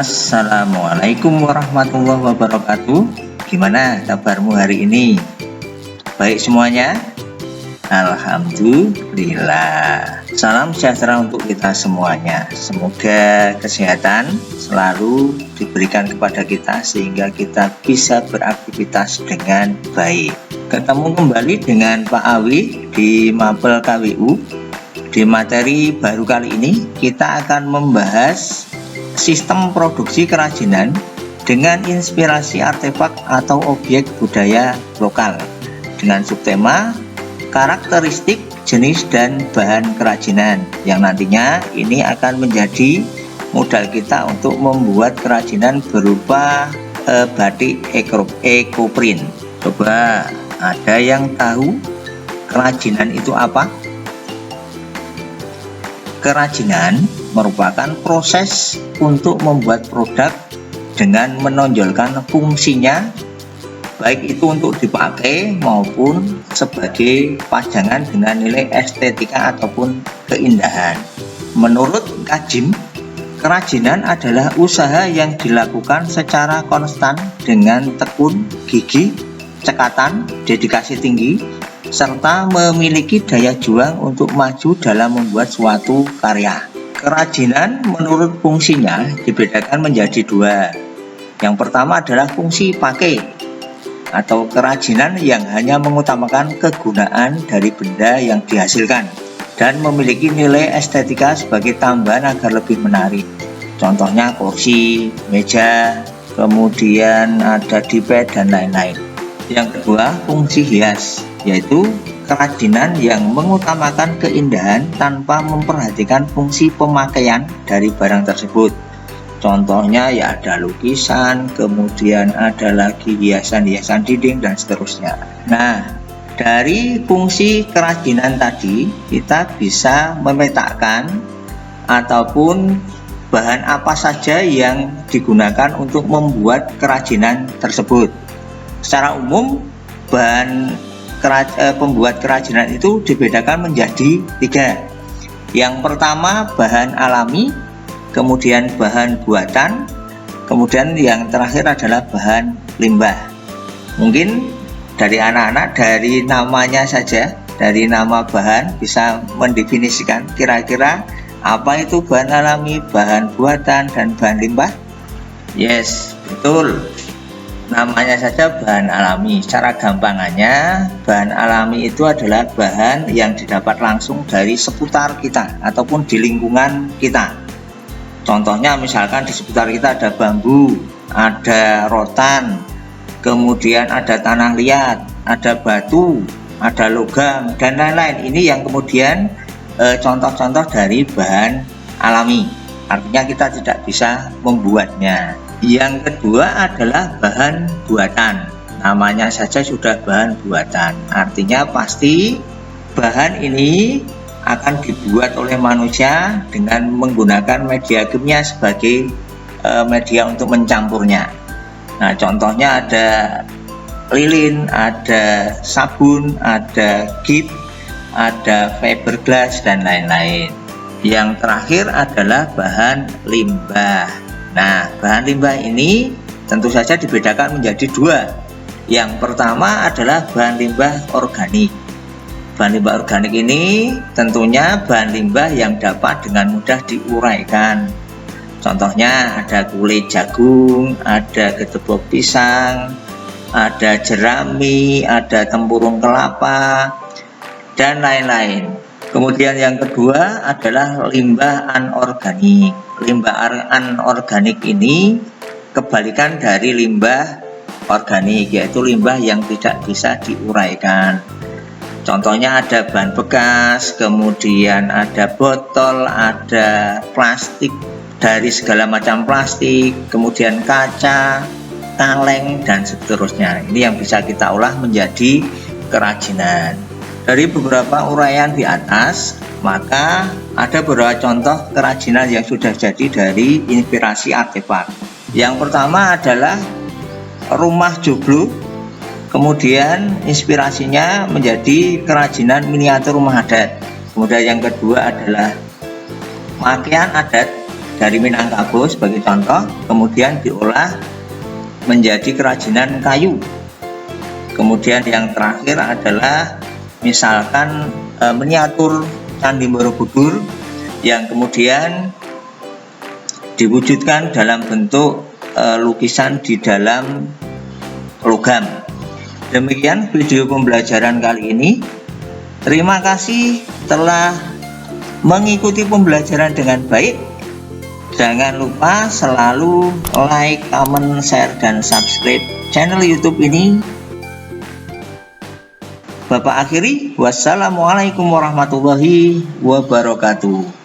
Assalamualaikum warahmatullahi wabarakatuh. Gimana kabarmu hari ini? Baik semuanya? Alhamdulillah. Salam sejahtera untuk kita semuanya. Semoga kesehatan selalu diberikan kepada kita sehingga kita bisa beraktivitas dengan baik. Ketemu kembali dengan Pak Awi di Mapel KWU. Di materi baru kali ini kita akan membahas sistem produksi kerajinan dengan inspirasi artefak atau objek budaya lokal dengan subtema karakteristik, jenis, dan bahan kerajinan yang nantinya ini akan menjadi modal kita untuk membuat kerajinan berupa batik ekoprint. Coba ada yang tahu kerajinan itu apa? Kerajinan merupakan proses untuk membuat produk dengan menonjolkan fungsinya, baik itu untuk dipakai maupun sebagai pajangan dengan nilai estetika ataupun keindahan. Menurut Kajim, kerajinan adalah usaha yang dilakukan secara konstan dengan tekun, gigih, cekatan, dedikasi tinggi, serta memiliki daya juang untuk maju dalam membuat suatu karya. Kerajinan menurut fungsinya dibedakan menjadi dua. Yang pertama adalah fungsi pakai atau kerajinan yang hanya mengutamakan kegunaan dari benda yang dihasilkan dan memiliki nilai estetika sebagai tambahan agar lebih menarik. Contohnya kursi, meja, kemudian ada dipet dan lain-lain. Yang kedua, fungsi hias, yaitu kerajinan yang mengutamakan keindahan tanpa memperhatikan fungsi pemakaian dari barang tersebut. Contohnya ya ada lukisan, kemudian ada lagi hiasan-hiasan dinding dan seterusnya. Nah, dari fungsi kerajinan tadi kita bisa memetakan ataupun bahan apa saja yang digunakan untuk membuat kerajinan tersebut. Secara umum, bahan pembuat kerajinan itu dibedakan menjadi tiga. Yang pertama bahan alami, kemudian bahan buatan, kemudian yang terakhir adalah bahan limbah. Mungkin dari anak-anak dari namanya saja, dari nama bahan bisa mendefinisikan kira-kira apa itu bahan alami, bahan buatan, dan bahan limbah. Yes, betul. Namanya saja bahan alami. Secara gampangannya, bahan alami itu adalah bahan yang didapat langsung dari seputar kita ataupun di lingkungan kita. Contohnya misalkan di seputar kita ada bambu, ada rotan, kemudian ada tanah liat, ada batu, ada logam, dan lain-lain. Ini yang kemudian contoh-contoh dari bahan alami. Artinya kita tidak bisa membuatnya. Yang kedua adalah bahan buatan. Namanya saja sudah bahan buatan. Artinya pasti bahan ini akan dibuat oleh manusia dengan menggunakan media kimia sebagai media untuk mencampurnya. Nah, contohnya ada lilin, ada sabun, ada gip, ada fiberglass, dan lain-lain. Yang terakhir adalah bahan limbah. Nah, bahan limbah ini tentu saja dibedakan menjadi dua. Yang pertama adalah bahan limbah organik. Bahan limbah organik ini tentunya bahan limbah yang dapat dengan mudah diuraikan. Contohnya ada kulit jagung, ada gedebok pisang, ada jerami, ada tempurung kelapa, dan lain-lain. Kemudian yang kedua adalah limbah anorganik. Limbah anorganik ini kebalikan dari limbah organik, yaitu limbah yang tidak bisa diuraikan. Contohnya ada bahan bekas, kemudian ada botol, ada plastik dari segala macam plastik, kemudian kaca, kaleng, dan seterusnya. Ini yang bisa kita olah menjadi kerajinan. Dari beberapa uraian di atas, maka ada beberapa contoh kerajinan yang sudah jadi dari inspirasi artefak. Yang pertama adalah rumah joglo, kemudian inspirasinya menjadi kerajinan miniatur rumah adat. Kemudian yang kedua adalah pakaian adat dari Minangkabau sebagai contoh, kemudian diolah menjadi kerajinan kayu. Kemudian yang terakhir adalah misalkan miniatur Candi Borobudur yang kemudian diwujudkan dalam bentuk lukisan di dalam logam. Demikian video pembelajaran kali ini. Terima kasih telah mengikuti pembelajaran dengan baik. Jangan lupa selalu like, comment, share, dan subscribe channel YouTube ini. Bapak akhiri, wassalamualaikum warahmatullahi wabarakatuh.